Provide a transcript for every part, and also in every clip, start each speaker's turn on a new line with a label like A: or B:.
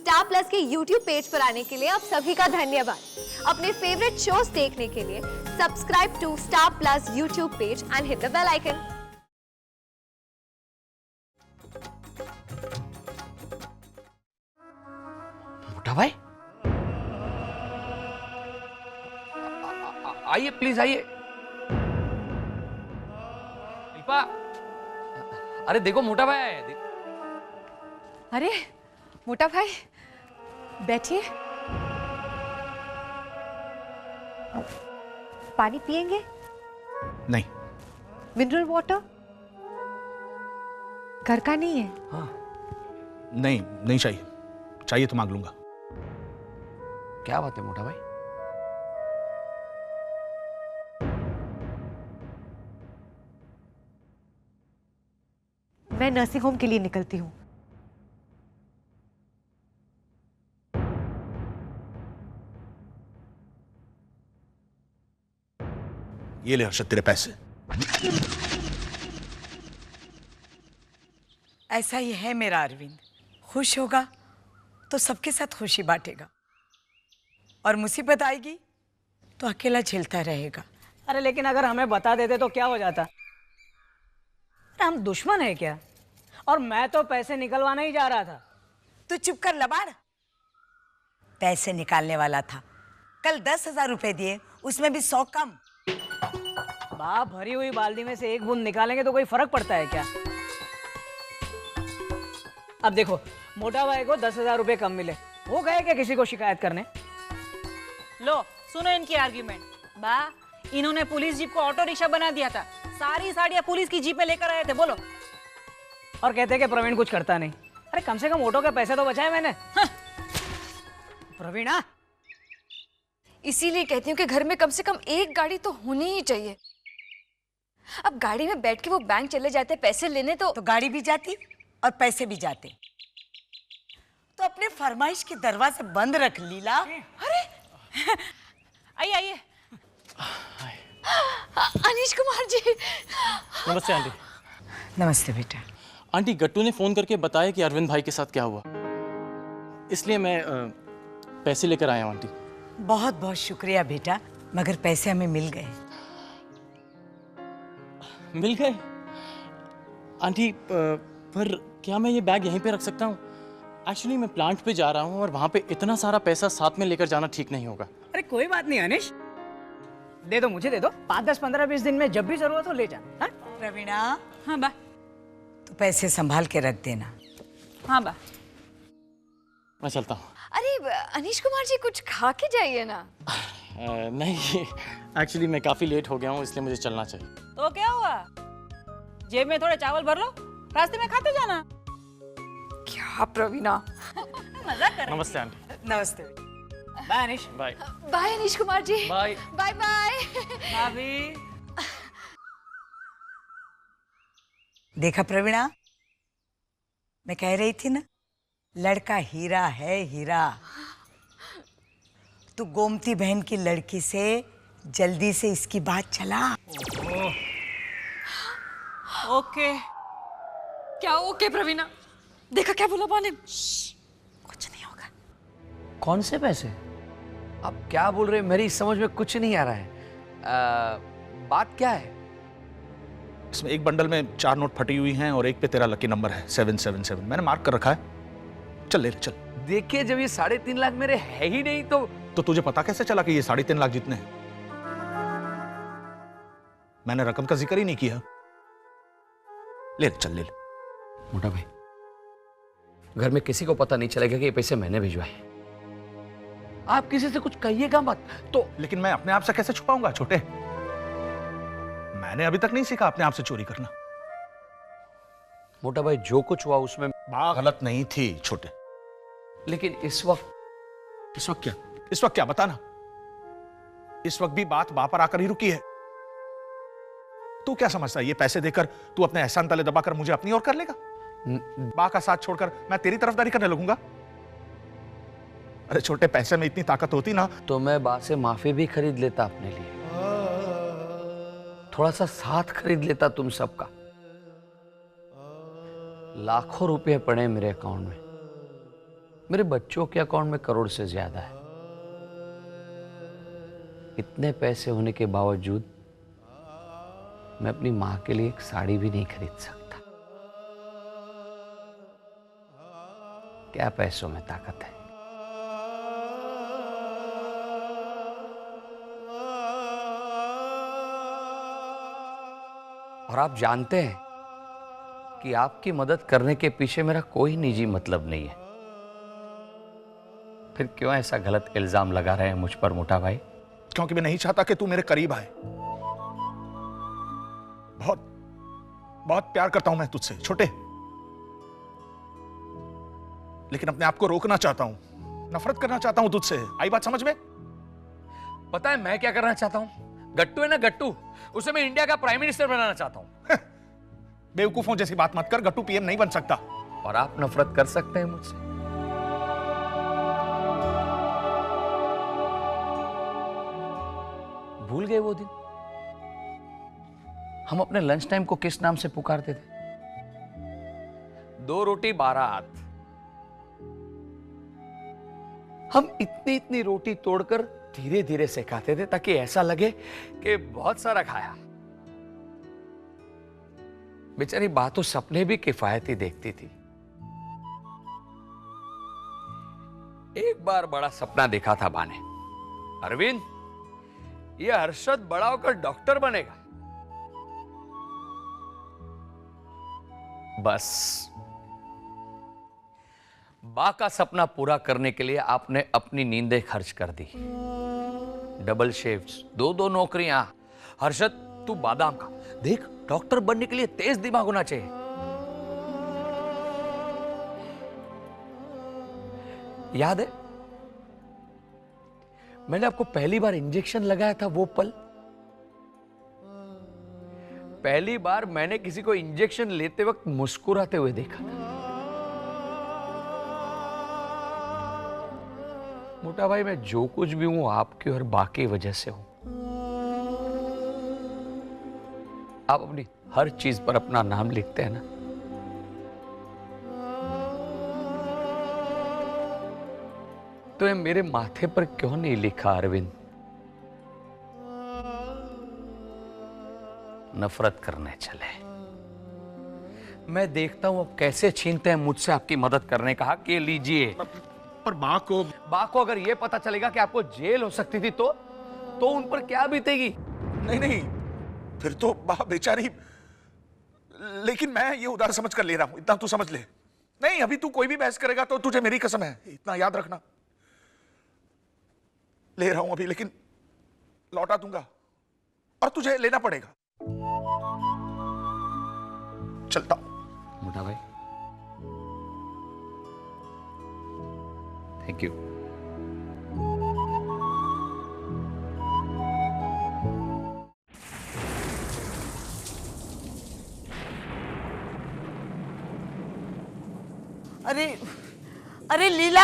A: Star plus के YouTube page पर आने के लिए आप सभी का धन्यवाद। अपने फेवरेट शोज देखने के लिए subscribe to Star Plus YouTube page and hit the bell icon.
B: मोटा भाई आइए, प्लीज आइए। शिल्पा, अरे देखो मोटा भाई आया है।
C: अरे मोटा भाई बैठिए। पानी पिएंगे?
D: नहीं।
C: Mineral water? घर का नहीं है?
B: हाँ।
D: नहीं नहीं चाहिए, चाहिए तो मांग लूंगा।
B: क्या बात है मोटा भाई?
C: मैं नर्सिंग होम के लिए निकलती हूँ।
D: ये ले हर्षद तेरे पैसे।
E: ऐसा ही है मेरा अरविंद, खुश होगा तो सबके साथ खुशी बांटेगा और मुसीबत आएगी तो अकेला झेलता रहेगा।
F: अरे लेकिन अगर हमें बता देते तो क्या हो जाता? अरे हम दुश्मन है क्या? और मैं तो पैसे निकलवाने ही जा रहा था।
E: तू चुप कर लबाड़। पैसे निकालने वाला था, कल 10,000 रुपए दिए, उसमें भी 100 कम।
F: बाप भरी हुई बाल्टी में से एक बूंद निकालेंगे तो कोई फर्क पड़ता है क्या? अब देखो, मोटा भाई को 10,000 रुपए कम मिले, वो गए क्या किसी को शिकायत करने? लो सुनो इनकी आर्ग्यूमेंट। बा, इन्होंने पुलिस जीप को ऑटो रिक्शा बना दिया था, सारी साड़ियां पुलिस की जीप में लेकर आए थे। बोलो। और कहते कि प्रवीण कुछ करता नहीं। अरे कम से कम ऑटो के पैसे तो बचाए मैंने। हाँ। प्रवीणा,
G: इसीलिए कहती हूँ कि घर में कम से कम एक गाड़ी तो होनी ही चाहिए। अब गाड़ी में बैठ के वो बैंक चले जाते पैसे लेने, तो
E: गाड़ी भी जाती और पैसे भी जाते। तो अपने फरमाइश के दरवाजे बंद रख लीला।
G: अरे आइए आइए। अनीश कुमार जी।
H: नमस्ते आंटी।
E: नमस्ते बेटा।
H: आंटी, गट्टू ने फोन करके बताया कि अरविंद भाई के साथ क्या हुआ, इसलिए मैं पैसे लेकर आया हूं आंटी।
E: बहुत बहुत शुक्रिया बेटा, मगर पैसे हमें मिल गए।
H: मिल गए? आंटी पर क्या मैं ये बैग यहीं पे रख सकता हूँ? एक्चुअली मैं प्लांट पे जा रहा हूँ और वहाँ पे इतना सारा पैसा साथ में लेकर जाना ठीक नहीं होगा।
F: अरे कोई बात नहीं अनिश, दे दो, मुझे दे दो। 5, 10, 15, 20 दिन में जब भी जरूरत हो ले जा। हाँ?
E: प्रवीणा,
G: हाँ बा।
E: तो पैसे संभाल के रख देना।
G: हाँ बा।
H: मैं चलता हूँ।
G: अरे अनीश कुमार जी, कुछ खा के जाइए ना।
H: नहीं, एक्चुअली मैं काफ़ी लेट हो गया हूँ, इसलिए मुझे चलना चाहिए।
F: तो क्या हुआ, जेब में थोड़े चावल भर लो, रास्ते में खाते जाना।
G: क्या प्रवीणा,
F: मजाक कर।
H: नमस्ते आंटी।
E: नमस्ते।
F: Bye Anish.
H: Bye
G: bye Anish Kumar ji.
H: Bye
G: bye bye.
F: भाभी।
E: देखा प्रवीणा, मैं कह रही थी ना, लड़का हीरा है, हीरा। तू गोमती बहन की लड़की से जल्दी से इसकी बात चला।
F: ओके।
G: क्या ओके प्रवीणा? देखा क्या बोला बाने? कुछ नहीं होगा।
B: कौन से पैसे? आप क्या बोल रहे हैं? मेरी समझ में कुछ नहीं आ रहा है। बात क्या है?
D: इसमें एक बंडल में 4 नोट फटी हुई हैं और एक पे तेरा लकी नंबर है 777। मैंने मार्क कर रखा है। चल ले चल।
B: देखिए, जब ये 3.5 लाख मेरे है ही नहीं तो
D: तुझे पता कैसे चला कि ये 3.5 लाख जितने हैं? मैंने रकम का जिक्र ही नहीं किया। ले चल ले।
B: मोटा भाई, घर में किसी को पता नहीं चलेगा कि ये पैसे मैंने भिजवाए। आप किसी से कुछ कहिएगा मत। तो
D: लेकिन मैं अपने आप से कैसे छुपाऊंगा छोटे? मैंने अभी तक नहीं सीखा अपने आप से चोरी करना।
B: मोटा भाई, जो कुछ हुआ उसमें
D: बात गलत नहीं थी छोटे।
B: लेकिन इस वक्त
D: क्या? इस वक्त क्या बताना? इस वक्त भी बात वहां पर आकर ही रुकी है। तू क्या समझता है ये पैसे देकर तू अपने एहसान तले दबाकर मुझे अपनी ओर कर लेगा? बा का साथ छोड़कर मैं तेरी तरफदारी करने लगूंगा? अरे छोटे, पैसे में इतनी ताकत होती ना
B: तो मैं बा से माफी भी खरीद लेता अपने लिए, थोड़ा सा साथ खरीद लेता तुम सबका। लाखों रुपए पड़े मेरे अकाउंट में, मेरे बच्चों के अकाउंट में करोड़ से ज्यादा है। इतने पैसे होने के बावजूद मैं अपनी मां के लिए एक साड़ी भी नहीं खरीद सकता। क्या पैसों में ताकत है। और आप जानते हैं कि आपकी मदद करने के पीछे मेरा कोई निजी मतलब नहीं है। फिर क्यों ऐसा गलत इल्जाम लगा रहे हैं मुझ पर मोटा भाई?
D: क्योंकि मैं नहीं चाहता कि तू मेरे करीब आए। बहुत बहुत प्यार करता हूं मैं तुझसे छोटे, लेकिन अपने आप को रोकना चाहता हूं, नफरत करना चाहता हूं तुझसे। आई बात समझ में?
B: पता है मैं क्या करना चाहता हूं? गट्टू है ना गट्टू, उसे मैं इंडिया का प्राइम मिनिस्टर बनाना चाहता हूं।
D: बेवकूफों जैसी बात मत कर, गट्टू पीएम नहीं बन सकता।
B: और आप नफरत कर सकते हैं मुझसे। भूल गए वो दिन हम अपने लंच टाइम को किस नाम से पुकारते थे? 2 रोटी 12 हाथ। हम इतनी इतनी रोटी तोड़कर धीरे धीरे से खाते थे ताकि ऐसा लगे कि बहुत सारा खाया। बेचारी बातों सपने भी किफायती देखती थी। एक बार बड़ा सपना देखा था बा ने, अरविंद ये हर्षद बड़ा होकर डॉक्टर बनेगा। बस बा का सपना पूरा करने के लिए आपने अपनी नींदें खर्च कर दी। डबल शिफ्ट्स, 2-2 नौकरियां। हर्षद तू बादाम खा, देख डॉक्टर बनने के लिए तेज दिमाग होना चाहिए। याद है मैंने आपको पहली बार इंजेक्शन लगाया था वो पल? पहली बार मैंने किसी को इंजेक्शन लेते वक्त मुस्कुराते हुए देखा था। मोटा भाई मैं जो कुछ भी हूं आपकी और बाकी वजह से हूं। आप अपनी हर चीज पर अपना नाम लिखते हैं ना, तो ये मेरे माथे पर क्यों नहीं लिखा अरविंद? नफरत करने चले। मैं देखता हूं अब कैसे छीनते हैं मुझसे आपकी मदद करने का हक। ये लीजिए।
D: पर मां को
B: अगर यह पता चलेगा कि आपको जेल हो सकती थी तो उन पर क्या बीतेगी?
D: नहीं, फिर तो मां बेचारी। लेकिन मैं ये उधार समझ कर ले रहा हूं, इतना तू समझ ले। नहीं, अभी तू कोई भी बहस करेगा तो तुझे मेरी कसम है, इतना याद रखना। ले रहा हूं अभी, लेकिन लौटा दूंगा और तुझे लेना पड़ेगा। चलता हूं।
B: मोटा भाई थैंक यू।
E: अरे लीला,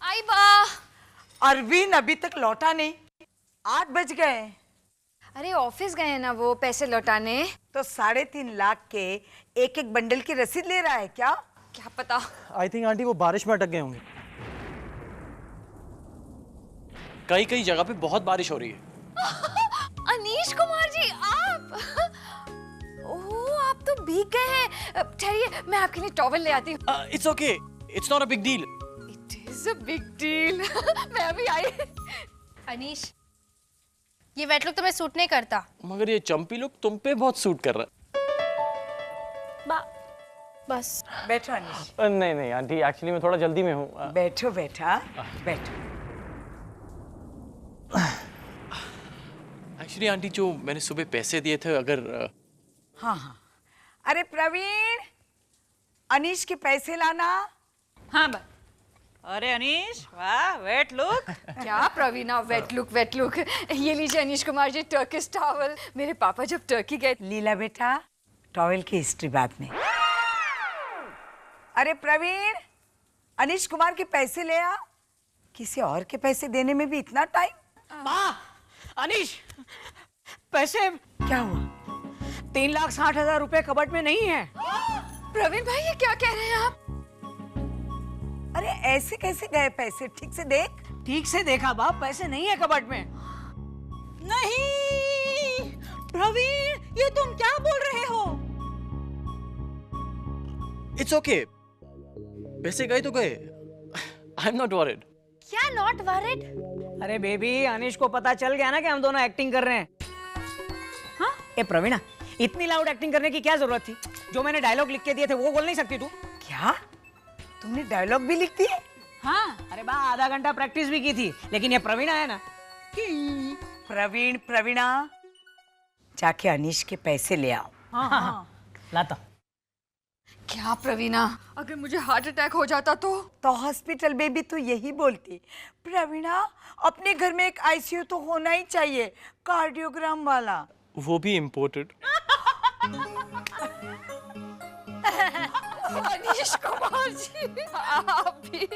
G: आई बा।
E: अरविंद अभी तक लौटा नहीं, 8 बज गए।
G: अरे ऑफिस गए हैं ना वो पैसे लौटाने।
E: तो 3.5 लाख के एक बंडल की रसीद ले रहा है क्या?
G: क्या पता।
H: आई थिंक आंटी वो बारिश में अटक गए होंगे। कई कई जगह पे बहुत बारिश हो रही है।
G: अनीश कुमार जी आप? ओह आप तो भीग गए हैं। ठहरिए मैं आपके लिए टॉवल ले आती हूँ।
H: It's okay, it's not a big deal.
G: It is a big deal. मैं अभी आई।
I: अनीश ये वेट लुक तुम्हें सूट नहीं करता।
H: मगर ये चंपी लुक तुम पे बहुत सूट कर रहा
I: बस
E: बैठो अनीश।
H: है। नहीं आंटी, एक्चुअली मैं थोड़ा जल्दी में हूँ।
E: बैठो बेटा, बैठो।
H: एक्चुअली आंटी जो मैंने सुबह पैसे दिए थे, अगर
E: हाँ। अरे प्रवीण, अनीश के पैसे लाना।
F: हाँ बा। अरे अनीश, वाह वेट लुक।
G: क्या प्रवीणा वेट लुक। ये लीजिए अनीश कुमार जी टर्किश टॉवल। मेरे पापा जब टर्की गए।
E: लीला बेटा, टॉवल की हिस्ट्री बाद में। अरे प्रवीण, अनीश कुमार के पैसे ले आ। किसी और के पैसे देने में भी इतना टाइम?
F: अनीश पैसे
E: क्या हुआ?
F: 3,60,000 रुपए कबर्ड में नहीं है।
G: प्रवीण भाई ये क्या कह रहे हैं आप?
E: अरे ऐसे कैसे गए पैसे? ठीक से देख।
F: ठीक से देखा बाप, पैसे नहीं है कबर्ड में। नहीं प्रवीण, ये तुम क्या बोल रहे हो?
H: इट्स ओके, पैसे गए तो गए। I am not worried.
G: क्या नॉट वरिड?
F: अरे बेबी, अनिश को पता चल गया ना कि हम दोनों एक्टिंग कर रहे हैं। हाँ ए प्रवीणा, इतनी लाउड एक्टिंग करने की क्या जरूरत थी? जो मैंने डायलॉग लिख के दिए थे वो बोल नहीं सकती तू?
E: क्या तुमने डायलॉग भी लिख दिए?
F: हाँ, अरे बा आधा घंटा प्रैक्टिस भी की थी, लेकिन ये प्रवीणा है ना।
E: प्रवीणा, जाके अनीश के पैसे ले आओ।
F: हाँ, लाता।
G: क्या प्रवीणा, अगर मुझे हार्ट अटैक हो जाता तो
E: हॉस्पिटल में भी तो यही बोलती। प्रवीणा, अपने घर में एक आईसीयू तो होना ही चाहिए, कार्डियोग्राम वाला।
H: वो भी इम्पोर्टेड।
G: अनीश कुमार जी, आप भी।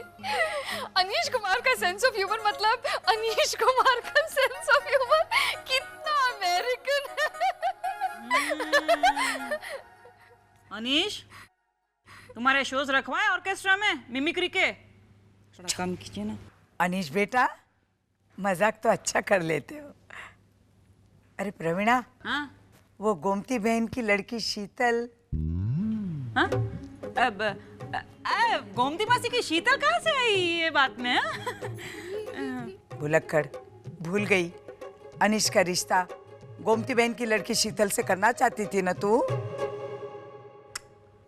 G: अनीश कुमार का सेंस ऑफ ह्यूमर मतलब अनीश कुमार का सेंस ऑफ ह्यूमर कितना अमेरिकन है।
F: अनीश, तुम्हारे शोज रखवाएं ऑर्केस्ट्रा में मिमिक्री के? थोड़ा कम कीजिए ना।
E: अनीश बेटा, मजाक तो अच्छा कर लेते हो। अरे प्रवीणा,
F: हाँ
E: वो गोमती बहन की लड़की शीतल।
F: हाँ? अब गोमती मासी की शीतल कहाँ से आई ये बात में?
E: भुलक्कड़, भूल गई। अनीश का रिश्ता गोमती बहन की लड़की शीतल से करना चाहती थी ना तू?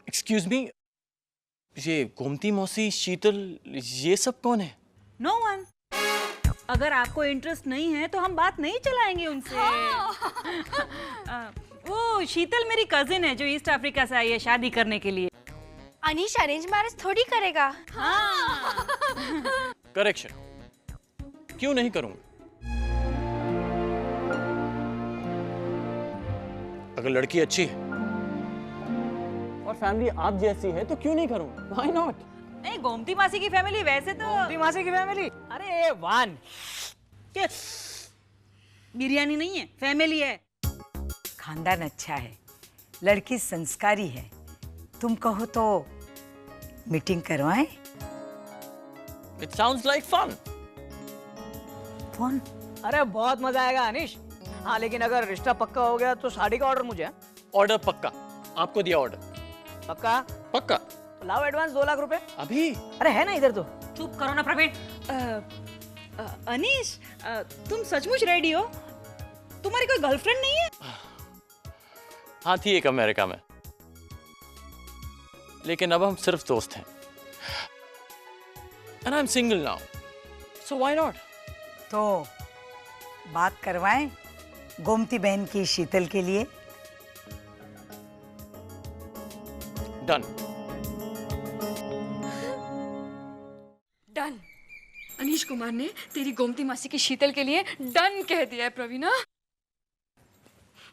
H: एक्सक्यूज मी, ये गोमती मौसी, शीतल, ये सब कौन है?
F: No one. अगर आपको इंटरेस्ट नहीं है तो हम बात नहीं चलाएंगे उनसे। वो शीतल मेरी कजिन है जो ईस्ट अफ्रीका से आई है शादी करने के लिए।
G: अनीश अरेंज मैरिज थोड़ी करेगा।
F: हाँ।
H: करेक्शन, क्यों नहीं करूंगा? अगर लड़की अच्छी है और फैमिली आप जैसी है तो क्यों नहीं करूंगा? Why not?
F: नहीं, गोमती मासी की फैमिली वैसे तो। गोमती मासी की फैमिली, अरे वन ये बिरयानी नहीं है, फैमिली है।
E: खानदान अच्छा है, लड़की संस्कारी है। तुम कहो तो मीटिंग करवाएं?
H: It sounds like fun.
E: Phone?
F: अरे बहुत मजा आएगा अनीश। हाँ, लेकिन अगर रिश्ता पक्का हो गया तो शादी का ऑर्डर मुझे।
H: ऑर्डर पक्का, आपको दिया ऑर्डर।
F: पक्का?
H: पक्का।
F: तो लाओ एडवांस 2 लाख रुपए।
H: अभी?
F: अरे है ना इधर तो। चुप करो ना प्रवीण। अनीश, तुम सचमुच रेडी हो? तुम्हारी कोई गर्लफ्रेंड नहीं है?
H: हाँ थी एक अमेरिका में, लेकिन अब हम सिर्फ दोस्त हैं। And I'm single now, so why not?
E: तो बात करवाएं गोमती बहन की शीतल के लिए?
H: Done.
G: डन। अनीश कुमार ने तेरी गोमती मासी की शीतल के लिए डन कह दिया है प्रवीणा।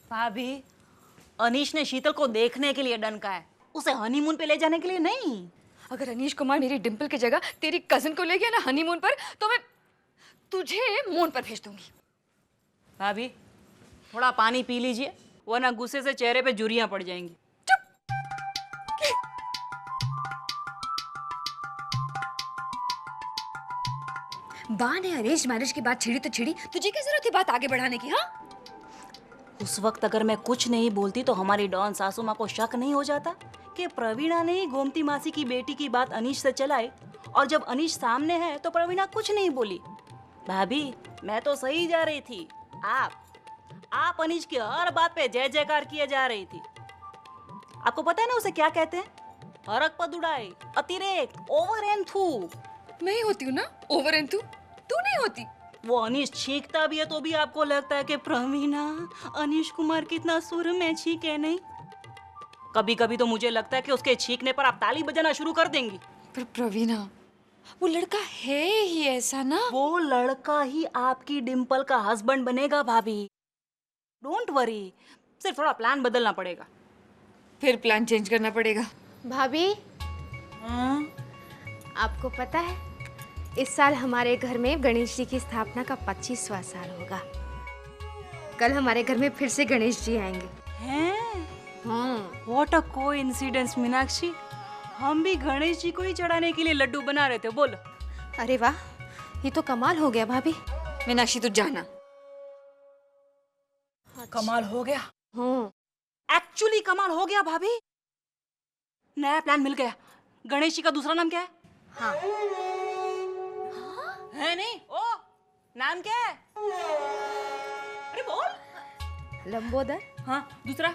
F: भाभी, अनीश ने शीतल को देखने के लिए डन कहा है, उसे हनीमून पे ले जाने के लिए नहीं।
G: अगर अनीश कुमार मेरी डिंपल की जगह तेरी कजिन को ले गया ना हनीमून पर, तो मैं तुझे मून पर भेज दूंगी।
F: भाभी, थोड़ा पानी पी लीजिए, वरना गुस्से से चेहरे पे झुर्रियां पड़ जाएंगी।
G: बा ने अरेंज मैरिज की बात छिड़ी तो छिड़ी, तुझे क्या जरूरत थी बात आगे बढ़ाने की? हाँ,
F: उस वक्त अगर मैं कुछ नहीं बोलती तो हमारी डॉन सासू माँ को शक नहीं हो जाता कि प्रवीणा ने ही गोमती मासी की बेटी की बात अनीश से चलाई, और जब अनीश सामने है तो प्रवीणा कुछ नहीं बोली। भाभी, मैं तो सही जा रही थी, आप अनीश की हर बात पे जय जयकार किए जा रही थी। आपको पता है ना उसे क्या कहते हैं? हरक पद उड़ाई, अतिरेक, ओवर एंड थू।
G: मैं ही होती हूँ ना ओवर एंड तू नहीं होती।
F: वो अनीश छींकता भी है तो भी आपको लगता है कि प्रवीणा अनीश कुमार कितना सुर में छींके नहीं। कभी कभी तो मुझे लगता है कि उसके छींकने पर आप ताली बजाना शुरू कर देंगी।
G: पर प्रवीणा, वो लड़का है ही ऐसा ना।
F: वो लड़का ही आपकी डिंपल का हस्बैंड बनेगा भाभी, डोंट वरी। सिर्फ थोड़ा प्लान बदलना पड़ेगा।
G: फिर प्लान चेंज करना पड़ेगा।
A: भाभी, आपको पता है इस साल हमारे घर में गणेश जी की स्थापना का 25वां साल होगा। कल हमारे घर में फिर से गणेश जी आएंगे।
F: हैं? What a coincidence Meenakshi. हम भी गणेश जी को ही चढ़ाने के लिए लड्डू बना रहे थे। बोलो।
A: अरे वाह, ये तो कमाल हो गया भाभी।
G: मीनाक्षी तू जाना।
E: कमाल हो गया।
F: एक्चुअली कमाल हो गया भाभी। नया प्लान मिल गया। गणेश जी का दूसरा नाम क्या है?
A: हाँ।
F: है नहीं? ओ, नाम क्या है? अरे बोल।
A: लंबोदर।
F: हाँ, दूसरा?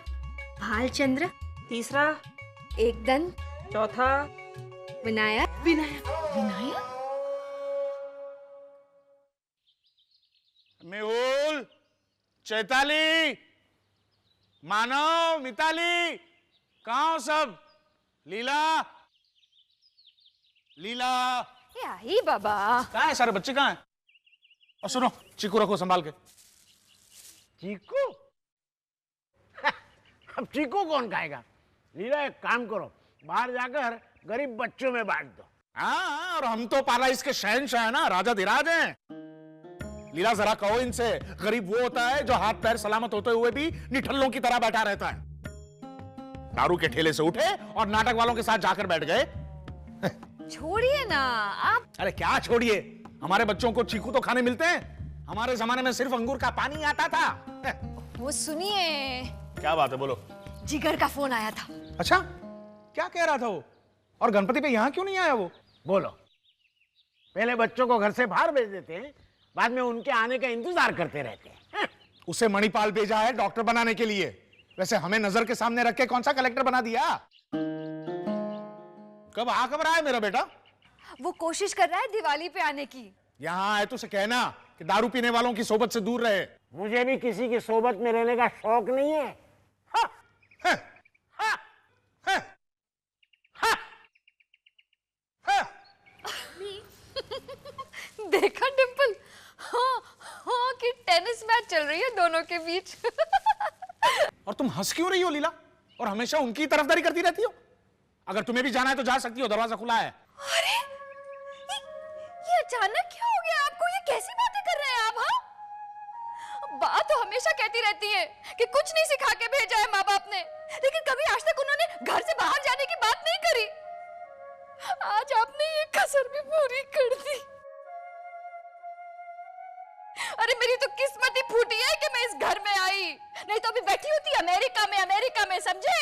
A: भालचंद्र।
F: तीसरा?
A: एकदंत।
F: चौथा?
A: विनायक।
F: विनायक।
A: विनायक?
D: मेहुल, चैताली, मानव, मिताली, कहाँ हो सब? लीला, लीला,
A: ये आई बाबा।
D: कहाँ है सारे बच्चे, कहाँ हैं? और सुनो, चीकू रखो संभाल के।
J: चीकू? अब चीकू कौन खाएगा? लीला एक काम करो, बाहर जाकर गरीब बच्चों में बांट दो।
D: हाँ, और हम तो पाराइस के शहंशाह हैं ना, राजा धीराज हैं। लीला जरा कहो इनसे, गरीब वो होता है जो हाथ पैर सलामत होते हुए भी निठल्लों की तरह बैठा रहता है। दारू के ठेले से उठे और नाटक वालों के साथ जाकर बैठ गए।
A: छोड़िए ना आप।
D: अरे क्या छोड़िए, हमारे बच्चों को चीकू तो खाने मिलते हैं। हमारे जमाने में सिर्फ अंगूर का पानी आता था।
A: वो सुनिए,
D: क्या बात है, बोलो।
A: जिगर का फोन आया था।
D: अच्छा, क्या कह रहा था वो? और गणपति पे यहाँ क्यों नहीं आया वो?
J: बोलो, पहले बच्चों को घर से बाहर भेज देते हैं, बाद में उनके आने का इंतजार करते रहते हैं।
D: उसे मणिपाल भेजा है डॉक्टर बनाने के लिए। वैसे हमें नजर के सामने रख के कौन सा कलेक्टर बना दिया? कब रहा है मेरा बेटा?
A: वो कोशिश कर रहा है दिवाली पे आने की।
D: यहाँ आए तो उसे कहना कि दारू पीने वालों की सोबत से दूर रहे।
J: मुझे भी किसी की सोबत में रहने का शौक नहीं है।
D: हाँ, हाँ, हाँ, हाँ, हाँ।
G: देखा डिम्पल? हाँ हाँ कि टेनिस मैच चल रही है दोनों के बीच।
D: और तुम हंस क्यों रही हो लीला? और हमेशा उनकी तरफदारी करती रहती हो। अगर तुम्हें भी जाना है तो जा सकती हो, दरवाजा खुला है।
G: अरे ये अचानक क्या हो गया आपको? ये कैसी बातें कर रहे हैं आप? हाँ, बात तो हमेशा कहती रहती है कि कुछ नहीं सिखा के भेजा है माँ बाप ने, लेकिन कभी आज तक उन्होंने घर से बाहर जाने की बात नहीं करी। आज आपने ये कसर भी पूरी कर दी। अरे मेरी तो किस्मत ही फूटी है कि मैं इस घर में आई, नहीं तो अभी बैठी होती अमेरिका में, समझे?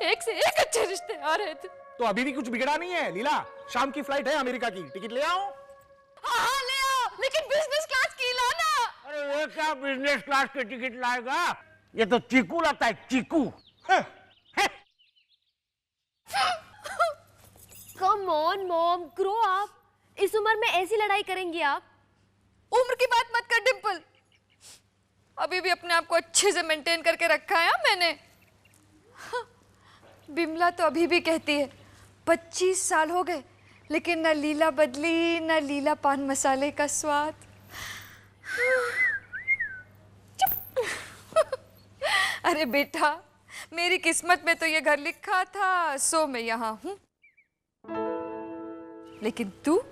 G: एक से एक अच्छे रिश्ते आ रहे थे।
D: तो अभी भी कुछ बिगड़ा नहीं है लीला। शाम की फ्लाइट है अमेरिका की, टिकट ले आओ।
G: हाँ ले आओ, लेकिन बिजनेस क्लास की लाना।
J: अरे ये क्या बिजनेस क्लास के टिकट लाएगा? ये तो चीकू लाता है, चीकू।
A: Come on mom, grow up. इस उम्र में ऐसी लड़ाई करेंगी आप?
G: उम्र की बात मत कर डिम्पल, अभी भी अपने आप को अच्छे से मेंटेन करके रखा है मैंने। बिमला तो अभी भी कहती है 25 साल हो गए, लेकिन न लीला बदली, न लीला पान मसाले का स्वाद। अरे बेटा, मेरी किस्मत में तो ये घर लिखा था, सो मैं यहाँ हूँ। लेकिन तू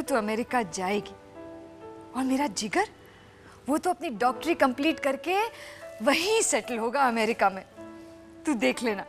G: तो अमेरिका जाएगी, और मेरा जिगर, वो तो अपनी डॉक्टरी कंप्लीट करके वहीं सेटल होगा अमेरिका में। तू देख लेना।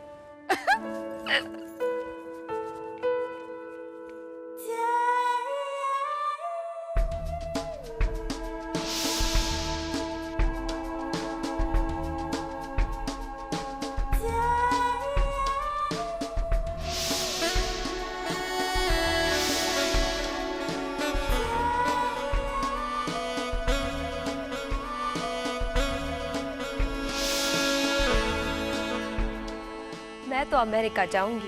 A: मैं तो अमेरिका जाऊंगी।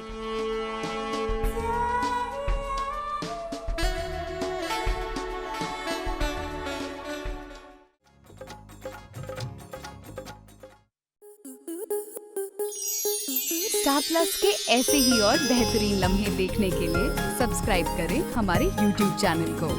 K: स्टार प्लस के ऐसे ही और बेहतरीन लम्हे देखने के लिए सब्सक्राइब करें हमारे YouTube चैनल को।